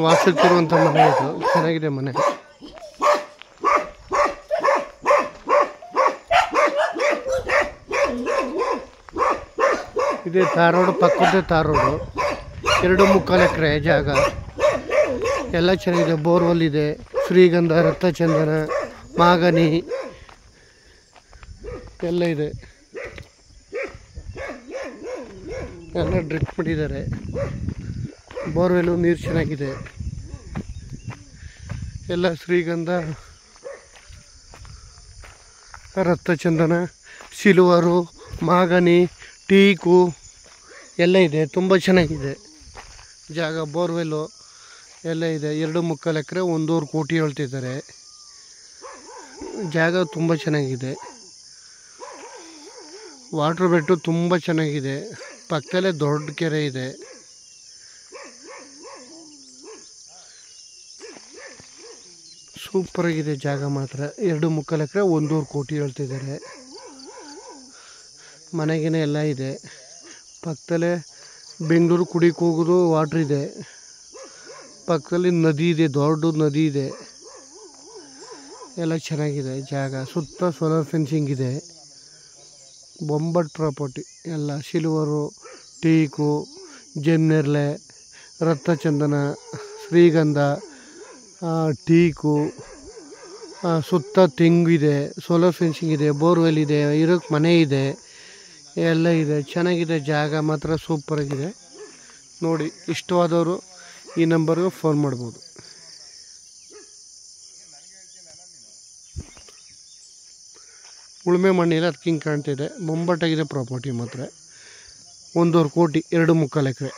ವಾಸುತ್ತಿರುವಂಥ ಮನೆ ಇದು. ಚೆನ್ನಾಗಿದೆ ಮನೆ. ಇದೇ ತಾರ್ ರೋಡು, ಪಕ್ಕದ ತಾರ್ ರೋಡು. 2.25 ಎಕರೆ ಜಾಗ. ಎಲ್ಲ ಚೆನ್ನಾಗಿದೆ. ಬೋರ್ವೆಲ್ ಇದೆ, ಶ್ರೀಗಂಧ, ರಕ್ತಚಂದನ, ಮಾಗನಿ ಎಲ್ಲ ಇದೆ. ಎಲ್ಲ ಡ್ರಿಪ್ ಮಾಡಿದ್ದಾರೆ. ಬೋರ್ವೆಲ್ಲು ನೀರು ಚೆನ್ನಾಗಿದೆ. ಎಲ್ಲ ಶ್ರೀಗಂಧ, ರಕ್ತಚಂದನ, ಸಿಲ್ವರು, ಮಾಗನಿ, ಟೀಕು ಎಲ್ಲ ಇದೆ. ತುಂಬ ಚೆನ್ನಾಗಿದೆ ಜಾಗ. ಬೋರ್ವೆಲ್ಲು ಎಲ್ಲ ಇದೆ. 2.25 ಎಕರೆ 1.25 ಕೋಟಿ ಹೇಳ್ತಿದ್ದಾರೆ. ಜಾಗ ತುಂಬ ಚೆನ್ನಾಗಿದೆ. ವಾಟ್ರ್ ಬೆಟ್ಟು ತುಂಬ ಚೆನ್ನಾಗಿದೆ. ಪಕ್ಕದಲ್ಲೇ ದೊಡ್ಡ ಕೆರೆ ಇದೆ. ಸೂಪರಾಗಿದೆ ಜಾಗ ಮಾತ್ರ. 2.25 ಎಕರೆ 1.25 ಕೋಟಿ ಹೇಳ್ತಿದ್ದಾರೆ. ಮನೆಗೇನೆ ಎಲ್ಲ ಇದೆ. ಪಕ್ಕದಲ್ಲೇ ಬೆಂಗಳೂರು ಕುಡಿಗೆ ಹೋಗೋದು ವಾಟ್ರ್ ಇದೆ. ಪಕ್ಕದಲ್ಲಿ ನದಿ ಇದೆ, ದೊಡ್ಡ ನದಿ ಇದೆ. ಎಲ್ಲ ಚೆನ್ನಾಗಿದೆ ಜಾಗ. ಸುತ್ತ ಸೋಲಾರ್ ಫೆನ್ಸಿಂಗ್ ಇದೆ. ಬೊಂಬಟ್ ಪ್ರಾಪರ್ಟಿ. ಎಲ್ಲ ಸಿಲ್ವರು, ಟೀಕು, ಜೆನ್ನೆರ್ಲೆ, ರಕ್ತಚಂದನ, ಶ್ರೀಗಂಧ, ಟೀಕು, ಸುತ್ತ ತೆಂಗಿದೆ, ಸೋಲಾರ್ ಫೆನ್ಸಿಂಗ್ ಇದೆ, ಬೋರ್ವೆಲ್ ಇದೆ, ಇರೋಕ್ಕೆ ಮನೆ ಇದೆ, ಎಲ್ಲ ಇದೆ. ಚೆನ್ನಾಗಿದೆ ಜಾಗ ಮಾತ್ರ. ಸೂಪರಾಗಿದೆ ನೋಡಿ. ಇಷ್ಟವಾದವರು ಈ ನಂಬರ್ಗೆ ಫೋನ್ ಮಾಡ್ಬೋದು. ಉಳುಮೆ ಮಣ್ಣಿಲ್ಲ, ಅದಕ್ಕೆ ಹಿಂಗೆ ಕಾಣ್ತಿದೆ. ಬೊಂಬಟ್ಟಾಗಿದೆ ಪ್ರಾಪರ್ಟಿ ಮಾತ್ರ. 1.25 ಕೋಟಿ 2.25 ಎಕರೆ.